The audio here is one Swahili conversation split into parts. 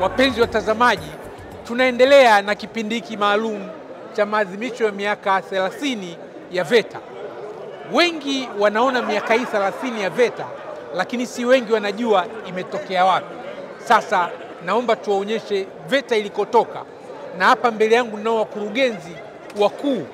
Wapenzi watazamaji, tunaendelea na kipindi hiki maalum cha maadhimisho ya miaka 30 ya VETA. Wengi wanaona miaka hii 30 ya VETA, lakini si wengi wanajua imetokea wapi. Sasa naomba tuwaonyeshe VETA ilikotoka, na hapa mbele yangu nao wakurugenzi wakuu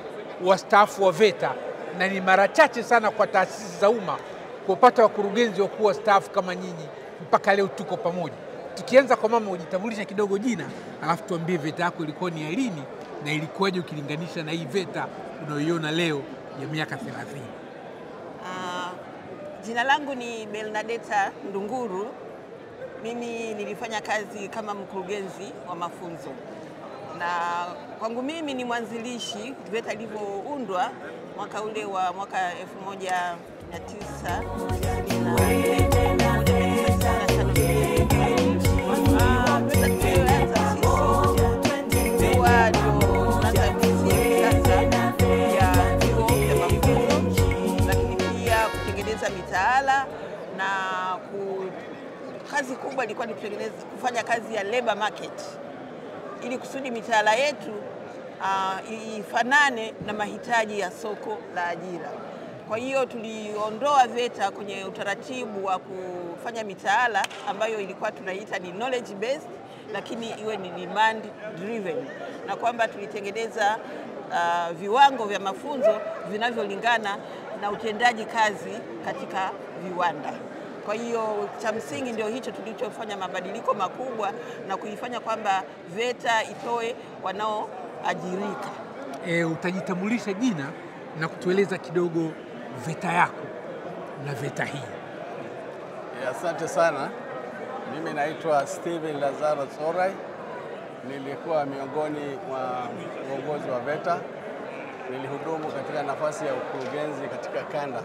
wastaafu wa VETA, na ni mara chache sana kwa taasisi za umma kupata wakurugenzi wakuu wastaafu kama nyinyi. Mpaka leo tuko pamoja. Tukianza kwa mama, ujitambulisha kidogo jina, alafu tuambie VETA yako ilikuwa ni ya lini na ilikuwaje ukilinganisha na hii VETA unayoiona leo ya miaka 30. Jina langu ni Bernadetta Ndunguru. Mimi nilifanya kazi kama mkurugenzi wa mafunzo, na kwangu mimi ni mwanzilishi VETA ilivyoundwa mwaka ule wa mwaka 1900. Mitaala na kazi kubwa ilikuwa ni kufanya kazi ya labor market ili kusudi mitaala yetu ifanane na mahitaji ya soko la ajira. Kwa hiyo tuliondoa VETA kwenye utaratibu wa kufanya mitaala ambayo ilikuwa tunaita ni knowledge based, lakini iwe ni demand driven, na kwamba tulitengeneza viwango vya mafunzo vinavyolingana na utendaji kazi katika viwanda. Kwa hiyo cha msingi ndio hicho tulichofanya mabadiliko makubwa na kuifanya kwamba VETA itoe wanaoajirika. Utajitambulisha jina na kutueleza kidogo VETA yako na VETA hii. Asante sana. Mimi naitwa Steven Lazaro Sorai. Nilikuwa miongoni mwa uongozi wa VETA. Nilihudumu katika nafasi ya ukurugenzi katika kanda.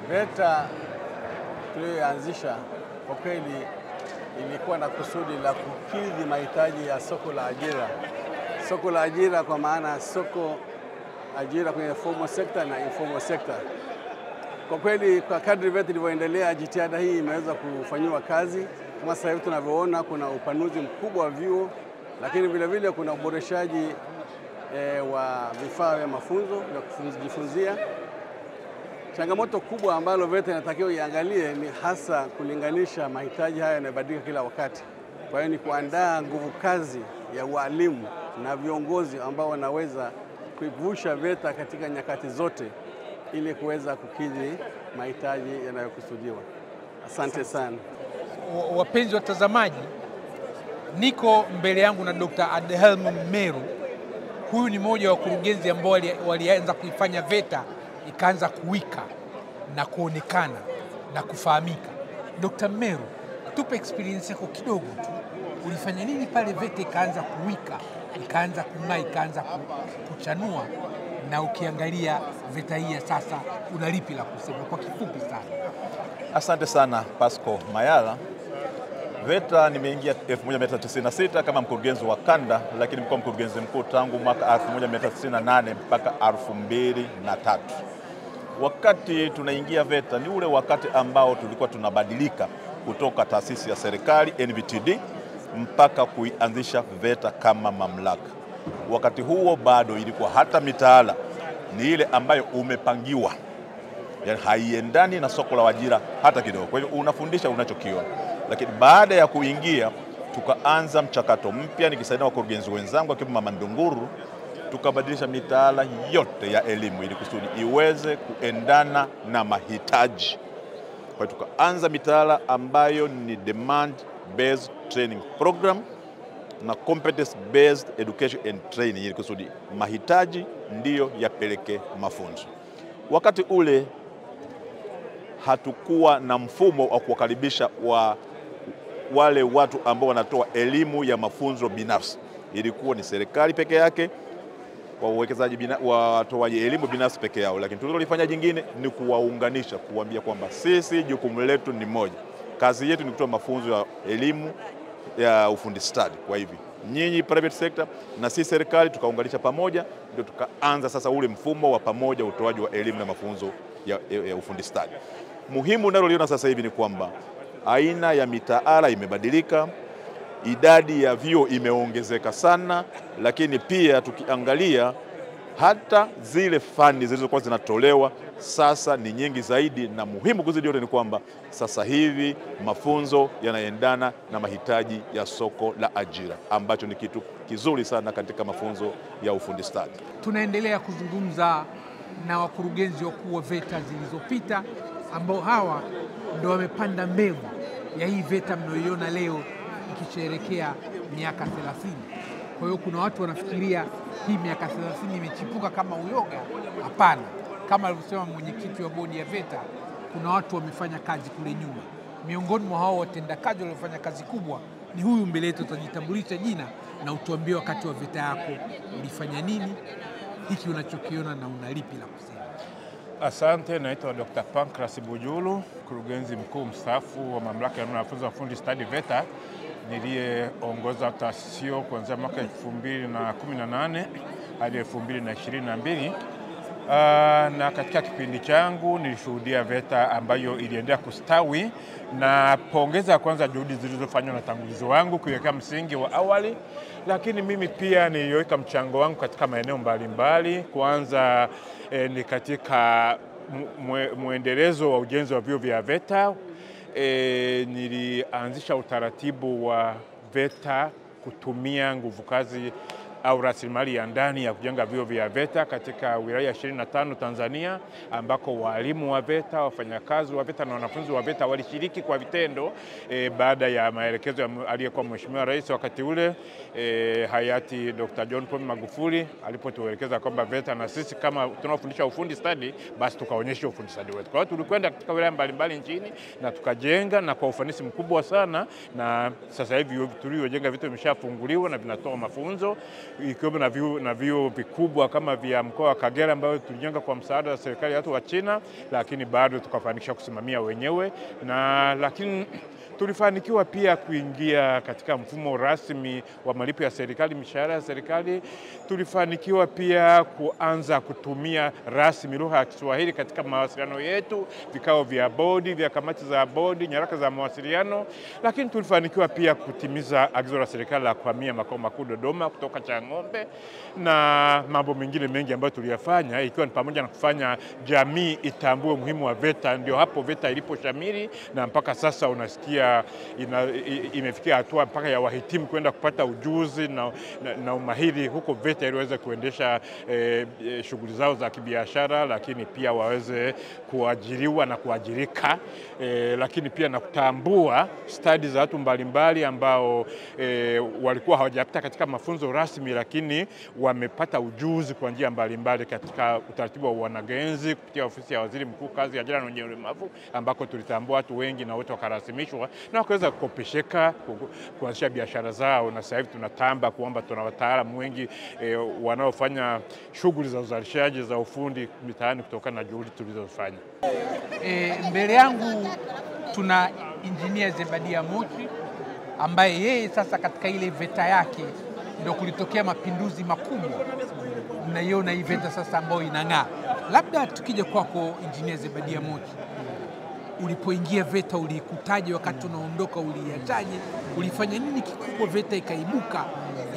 VETA tuliyoanzisha kwa kweli ilikuwa na kusudi la kukidhi mahitaji ya soko la ajira. Soko la ajira kwa maana soko ajira kwenye formal sector na informal sector. Kwa kweli kwa kadri VETA ilivyoendelea, jitihada hii imeweza kufanywa kazi. Kama sasa hivi tunavyoona, kuna upanuzi mkubwa wa vyuo, lakini vile vile kuna uboreshaji wa vifaa vya mafunzo vya kujifunzia. Changamoto kubwa ambalo VETA inatakiwa iangalie ni hasa kulinganisha mahitaji haya yanayobadilika kila wakati. Kwa hiyo ni kuandaa nguvu kazi ya walimu na viongozi ambao wanaweza kuivusha VETA katika nyakati zote ili kuweza kukidhi mahitaji yanayokusudiwa. Asante sana. Wapenzi watazamaji, niko mbele yangu na Dr. Adelhelm Meru. Huyu ni mmoja wa wakurugenzi ambao walianza kuifanya VETA ikaanza kuwika na kuonekana na kufahamika. Dr. Meru, tupe experience yako kidogo tu. Ulifanya nini pale VETA ikaanza kuwika, ikaanza kung'aa, ikaanza kuchanua, na ukiangalia VETA hii ya sasa unalipi la kusema kwa kifupi sana? Asante sana Pasco Mayala. VETA nimeingia 1996 kama mkurugenzi wa kanda, lakini nimekuwa mkurugenzi mkuu tangu mwaka 1998 mpaka 2003. Wakati tunaingia VETA ni ule wakati ambao tulikuwa tunabadilika kutoka taasisi ya serikali NVTD mpaka kuianzisha VETA kama mamlaka. Wakati huo bado ilikuwa hata mitaala ni ile ambayo umepangiwa, yani haiendani na soko la ajira hata kidogo. Kwa hiyo unafundisha unachokiona. Lakini baada ya kuingia tukaanza mchakato mpya, nikisaidia wakurugenzi wenzangu akiwemo Mama Ndunguru, tukabadilisha mitaala yote ya elimu ili kusudi iweze kuendana na mahitaji. Kwa hiyo tukaanza mitaala ambayo ni demand based training program na competence based education and training ili kusudi mahitaji ndiyo yapeleke mafunzo. Wakati ule hatukuwa na mfumo wa kuwakaribisha wale watu ambao wanatoa elimu ya mafunzo binafsi. Ilikuwa ni serikali peke yake, kwa uwekezaji watoaji elimu binafsi peke yao. Lakini tulilofanya jingine ni kuwaunganisha, kuambia kwamba sisi jukumu letu ni moja. Kazi yetu ni kutoa mafunzo ya elimu ya ufundi stadi. Kwa hivi nyinyi private sector na sisi serikali tukaunganisha pamoja, ndio tukaanza sasa ule mfumo wa pamoja utoaji wa elimu na mafunzo ya ufundi stadi. Muhimu naloliona sasa hivi ni kwamba aina ya mitaala imebadilika, idadi ya vyuo imeongezeka sana, lakini pia tukiangalia hata zile fani zilizokuwa zinatolewa sasa ni nyingi zaidi, na muhimu kuzidi yote ni kwamba sasa hivi mafunzo yanaendana na mahitaji ya soko la ajira, ambacho ni kitu kizuri sana katika mafunzo ya ufundi stadi. Tunaendelea kuzungumza na wakurugenzi wakuu wa VETA zilizopita, ambao hawa ndio wamepanda mbegu ya hii VETA mnayoiona leo ikisherehekea miaka 30. Kwa hiyo kuna watu wanafikiria hii miaka 30 imechipuka kama uyoga. Hapana, kama alivyosema mwenyekiti wa bodi ya VETA, kuna watu wamefanya kazi kule nyuma. Miongoni mwa hao watendakazi waliofanya kazi kubwa ni huyu mbele yetu. Utajitambulisha jina na utuambie wakati wa VETA yako ulifanya nini, hiki unachokiona na unalipi la kusema. Asante, naitwa Dr. Pancras Bujulu, mkurugenzi mkuu mstaafu wa mamlaka ya wanafunzi wa ufundi stadi VETA, niliyeongoza taasisi hiyo kuanzia mwaka 2018 hadi 2022. Na katika kipindi changu nilishuhudia VETA ambayo iliendelea kustawi, na pongeza kwanza juhudi zilizofanywa na tangulizi wangu kuweka msingi wa awali, lakini mimi pia niliweka mchango wangu katika maeneo mbalimbali. Kwanza ni katika muendelezo wa ujenzi wa vyuo vya VETA. Nilianzisha utaratibu wa VETA kutumia nguvu kazi au rasilimali ya ndani ya kujenga vyuo vya VETA katika wilaya 25 Tanzania, ambako walimu wa VETA, wafanyakazi wa VETA na wanafunzi wa VETA walishiriki kwa vitendo baada ya maelekezo aliyekuwa Mheshimiwa Rais wakati ule hayati Dr. John Pombe Magufuli alipotuelekeza kwamba VETA na sisi kama tunaofundisha ufundi stadi basi tukaonyesha ufundi stadi wetu. Kwa hiyo tulikwenda katika wilaya mbalimbali nchini na tukajenga, na kwa ufanisi mkubwa sana, na sasa hivi tulivyojenga vitu vimeshafunguliwa na vinatoa mafunzo, ikiwemo na vyuo vikubwa kama vya mkoa wa Kagera ambayo tulijenga kwa msaada wa serikali ya watu wa China, lakini bado tukafanikisha kusimamia wenyewe, na lakini tulifanikiwa pia kuingia katika mfumo rasmi wa malipo ya serikali, mishahara ya serikali. Tulifanikiwa pia kuanza kutumia rasmi lugha ya Kiswahili katika mawasiliano yetu, vikao vya bodi, vya kamati za bodi, nyaraka za mawasiliano, lakini tulifanikiwa pia kutimiza agizo la serikali la kuhamia makao makuu Dodoma kutoka Chang'ombe, na mambo mengine mengi ambayo tuliyafanya, ikiwa ni pamoja na kufanya jamii itambue umuhimu wa VETA. Ndio hapo VETA iliposhamiri, na mpaka sasa unasikia imefikia hatua mpaka ya wahitimu kwenda kupata ujuzi na umahiri huko VETA ili waweze kuendesha shughuli zao za kibiashara, lakini pia waweze kuajiriwa na kuajirika, lakini pia na kutambua stadi za watu mbalimbali ambao walikuwa hawajapita katika mafunzo rasmi, lakini wamepata ujuzi kwa njia mbalimbali katika utaratibu wa wanagenzi kupitia ofisi ya Waziri Mkuu, kazi, ajira na wenye ulemavu, ambako tulitambua watu wengi na wote wakarasimishwa na wakaweza kukopesheka kuanzisha biashara zao. Na sasa hivi tunatamba kwamba tuna wataalamu wengi wanaofanya shughuli za uzalishaji za ufundi mitaani kutokana na juhudi tulizofanya. Mbele yangu tuna Engineer Zebadia Moshi, ambaye yeye sasa katika ile VETA yake ndio kulitokea mapinduzi makubwa. Mnaiona hii VETA sasa ambayo inang'aa. Labda tukija kwako Engineer Zebadia Moshi, ulipoingia VETA ulikutaje? Wakati unaondoka uliachaje? Ulifanya nini kikubwa VETA ikaibuka,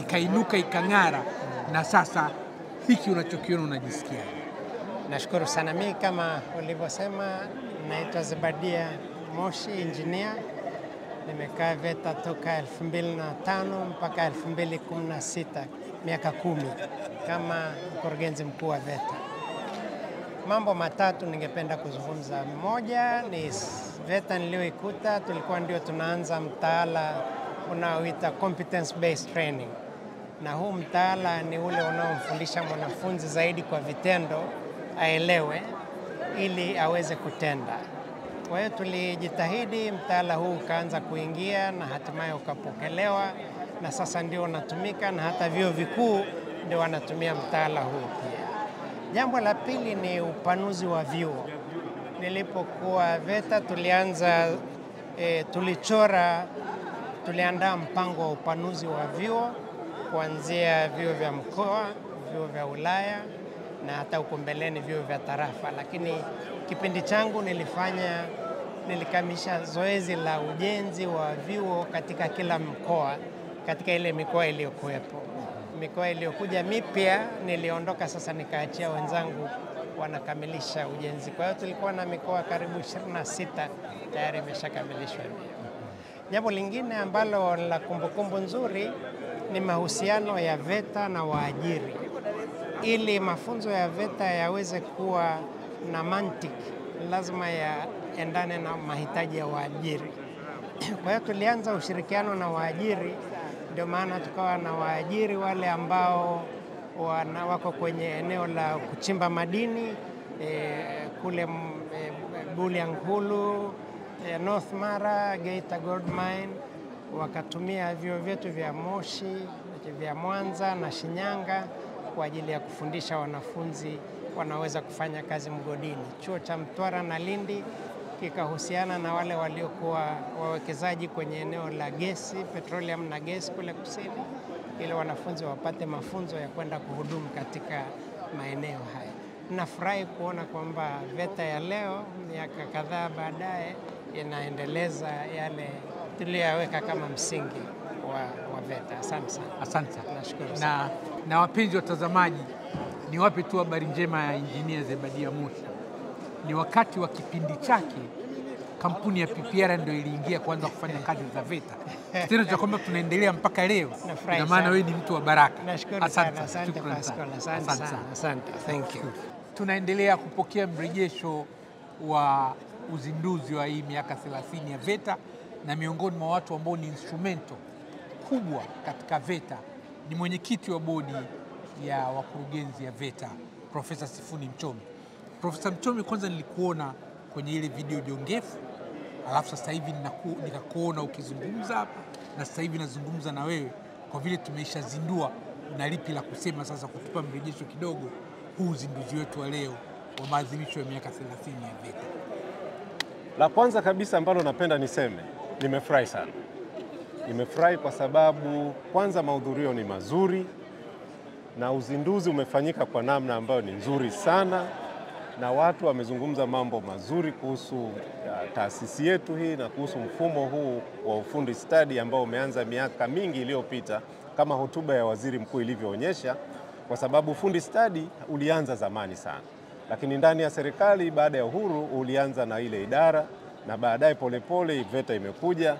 ikainuka, ikang'ara, na sasa hiki unachokiona unajisikia? Nashukuru sana. Mimi kama ulivyosema, naitwa Zebadia Moshi, engineer. Nimekaa VETA toka 2005 mpaka 2016, miaka 10 kama mkurugenzi mkuu wa VETA. Mambo matatu ningependa kuzungumza. Moja ni VETA niliyoikuta, tulikuwa ndio tunaanza mtaala unaoita competence based training, na huu mtaala ni ule unaomfundisha mwanafunzi zaidi kwa vitendo aelewe ili aweze kutenda. Kwa hiyo tulijitahidi, mtaala huu ukaanza kuingia na hatimaye ukapokelewa, na sasa ndio unatumika na hata vyuo vikuu ndio wanatumia mtaala huu pia. Jambo la pili ni upanuzi wa vyuo. Nilipokuwa VETA tuliandaa mpango wa upanuzi wa vyuo kuanzia vyuo vya mkoa, vyuo vya wilaya na hata huko mbeleni vyuo vya tarafa. Lakini kipindi changu nilifanya nilikamilisha zoezi la ujenzi wa vyuo katika kila mkoa, katika ile mikoa iliyokuwepo. Mikoa iliyokuja mipya niliondoka sasa, nikaachia wenzangu wanakamilisha ujenzi. Kwa hiyo tulikuwa na mikoa karibu 26 tayari imeshakamilishwa. Jambo lingine ambalo la kumbukumbu nzuri ni mahusiano ya VETA na waajiri. Ili mafunzo ya VETA yaweze kuwa na mantiki, lazima yaendane na mahitaji ya waajiri. Kwa hiyo tulianza ushirikiano na waajiri, ndio maana tukawa na waajiri wale ambao wako kwenye eneo la kuchimba madini kule Bulyanhulu, North Mara, Geita Gold Mine, wakatumia vyuo vyetu vya Moshi, vya Mwanza na Shinyanga kwa ajili ya kufundisha wanafunzi wanaweza kufanya kazi mgodini. Chuo cha Mtwara na Lindi kikahusiana na wale waliokuwa wawekezaji kwenye eneo la gesi, petroleum na gesi kule kusini, ili wanafunzi wapate mafunzo ya kwenda kuhudumu katika maeneo haya. Nafurahi kuona kwamba VETA ya leo miaka kadhaa baadaye inaendeleza yale tuliyoyaweka kama msingi wa VETA. Asante sana. Asante sana. Nashukuru sana. Na wapenzi watazamaji, ni wape tu habari njema ya Injinia Zebadia Moshi. Ni wakati wa kipindi chake kampuni ya PPR ndio iliingia kuanza kufanya kazi za VETA. Kitendo cha kwamba tunaendelea mpaka leo, na maana wewe ni mtu wa baraka. Nashukuru sana. Asante Pascal. Asante sana. Asante. Thank you. Tunaendelea kupokea mrejesho wa uzinduzi wa hii miaka 30 ya VETA, na miongoni mwa watu ambao ni instrumento kubwa katika VETA ni mwenyekiti wa bodi ya wakurugenzi ya VETA, Profesa Sifuni Mchome. Profesa Mchome, kwanza nilikuona kwenye ile video jongefu, alafu sasa hivi nikakuona ukizungumza hapa, na sasa hivi nazungumza na wewe. Kwa vile tumeishazindua, na lipi la kusema sasa kutupa mrejesho kidogo huu uzinduzi wetu wa leo wa maadhimisho ya miaka 30 ya VETA? La kwanza kabisa ambalo napenda niseme, nimefurahi sana. Nimefurahi kwa sababu kwanza mahudhurio ni mazuri na uzinduzi umefanyika kwa namna ambayo ni nzuri sana, na watu wamezungumza mambo mazuri kuhusu taasisi yetu hii na kuhusu mfumo huu wa ufundi stadi ambao umeanza miaka mingi iliyopita kama hotuba ya waziri mkuu ilivyoonyesha, kwa sababu ufundi stadi ulianza zamani sana, lakini ndani ya serikali baada ya uhuru ulianza na ile idara, na baadaye polepole VETA imekuja,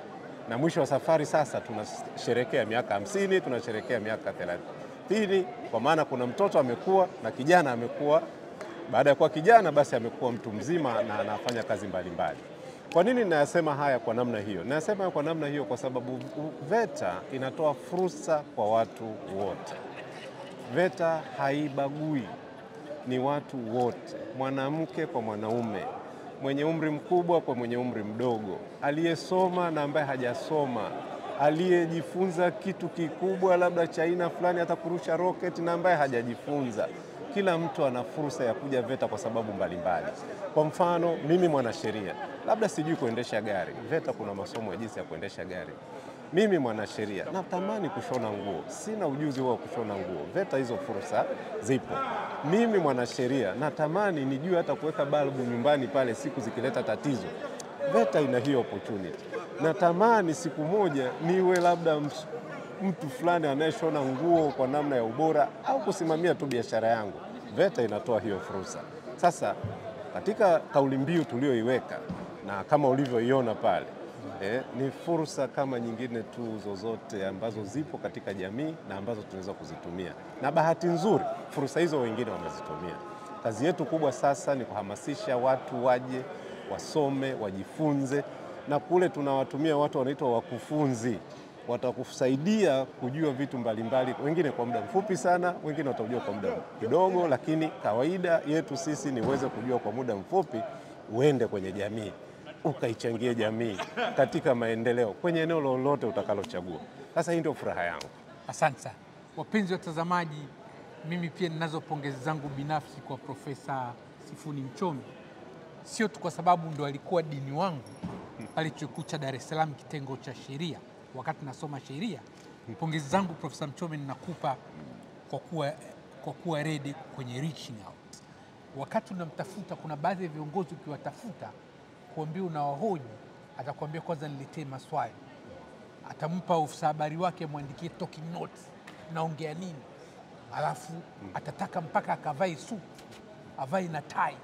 na mwisho wa safari sasa tunasherehekea miaka 50, tunasherehekea miaka 30, kwa maana kuna mtoto amekuwa na kijana amekuwa, baada ya kuwa kijana basi amekuwa mtu mzima na anafanya kazi mbalimbali. Kwa nini ninasema haya kwa namna hiyo? Ninasema kwa namna hiyo kwa sababu VETA inatoa fursa kwa watu wote. VETA haibagui, ni watu wote, mwanamke kwa mwanaume, mwenye umri mkubwa kwa mwenye umri mdogo, aliyesoma na ambaye hajasoma, aliyejifunza kitu kikubwa labda cha aina fulani hata kurusha rocket na ambaye hajajifunza. Kila mtu ana fursa ya kuja VETA kwa sababu mbalimbali. Kwa mfano, mimi mwanasheria, labda sijui kuendesha gari. VETA kuna masomo ya jinsi ya kuendesha gari. Mimi mwanasheria, natamani kushona nguo, sina ujuzi wa kushona nguo. VETA hizo fursa zipo. Mimi mwanasheria, natamani nijue hata kuweka balbu nyumbani pale siku zikileta tatizo. VETA ina hiyo opportunity. Natamani siku moja niwe labda mtu fulani anayeshona nguo kwa namna ya ubora au kusimamia tu biashara yangu. VETA inatoa hiyo fursa. Sasa katika kauli mbiu tulioiweka na kama ulivyoiona pale, ni fursa kama nyingine tu zozote ambazo zipo katika jamii na ambazo tunaweza kuzitumia. Na bahati nzuri fursa hizo wengine wamezitumia. Kazi yetu kubwa sasa ni kuhamasisha watu waje, wasome, wajifunze, na kule tunawatumia watu wanaitwa wakufunzi. Watakusaidia kujua vitu mbalimbali, wengine kwa muda mfupi sana, wengine watajua kwa muda kidogo, lakini kawaida yetu sisi ni uweze kujua kwa muda mfupi, uende kwenye jamii, ukaichangie jamii katika maendeleo kwenye eneo lolote utakalochagua. Sasa hii ndio furaha yangu. Asante sana. Wapenzi watazamaji, mimi pia ninazo pongezi zangu binafsi kwa Profesa Sifuni Mchome, sio tu kwa sababu ndo alikuwa dini wangu pale Chuo Kikuu cha Dar es Salaam kitengo cha sheria wakati nasoma sheria. Pongezi zangu Profesa Mchome ninakupa kwa kuwa ready kwenye reaching out. Wakati unamtafuta, kuna baadhi ya viongozi ukiwatafuta kuambia unawahoji, atakwambia kwanza niletee maswali. Atampa ofisa habari wake mwandikie talking notes, naongea nini. Alafu atataka mpaka akavae suit, avae na tai,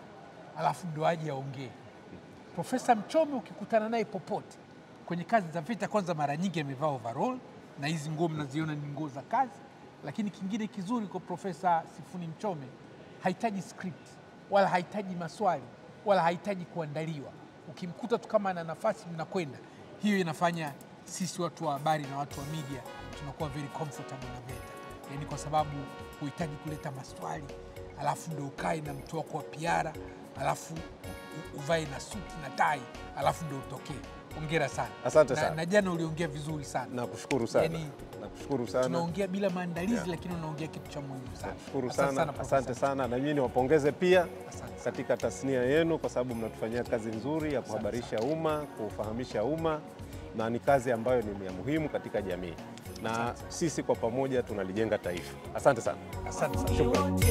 alafu ndo aje aongee. Profesa Mchome ukikutana naye popote kwenye kazi za VETA, kwanza mara nyingi amevaa overall na hizi nguo mnaziona ni nguo za kazi. Lakini kingine kizuri kwa Profesa Sifuni Mchome, hahitaji script wala hahitaji maswali wala hahitaji kuandaliwa. Ukimkuta tu kama ana nafasi mnakwenda, hiyo inafanya sisi watu wa habari na watu wa media tunakuwa very comfortable na VETA. Yani kwa sababu huhitaji kuleta maswali, alafu ndio ukae na mtu wako wa PR, alafu uvae na suti na tai, alafu ndio utokee. Hongera sana. Asante sana. Na jana uliongea vizuri sana. Nakushukuru sana. Yani, nakushukuru sana. Tunaongea bila maandalizi lakini unaongea kitu cha muhimu sana. Nakushukuru sana. Asante sana. Na mimi niwapongeze pia katika tasnia yenu kwa sababu mnatufanyia kazi nzuri ya kuhabarisha umma, kufahamisha umma, na ni kazi ambayo ni ya muhimu katika jamii. Na sisi kwa pamoja tunalijenga taifa. Asante sana. Asante sana. Shukrani.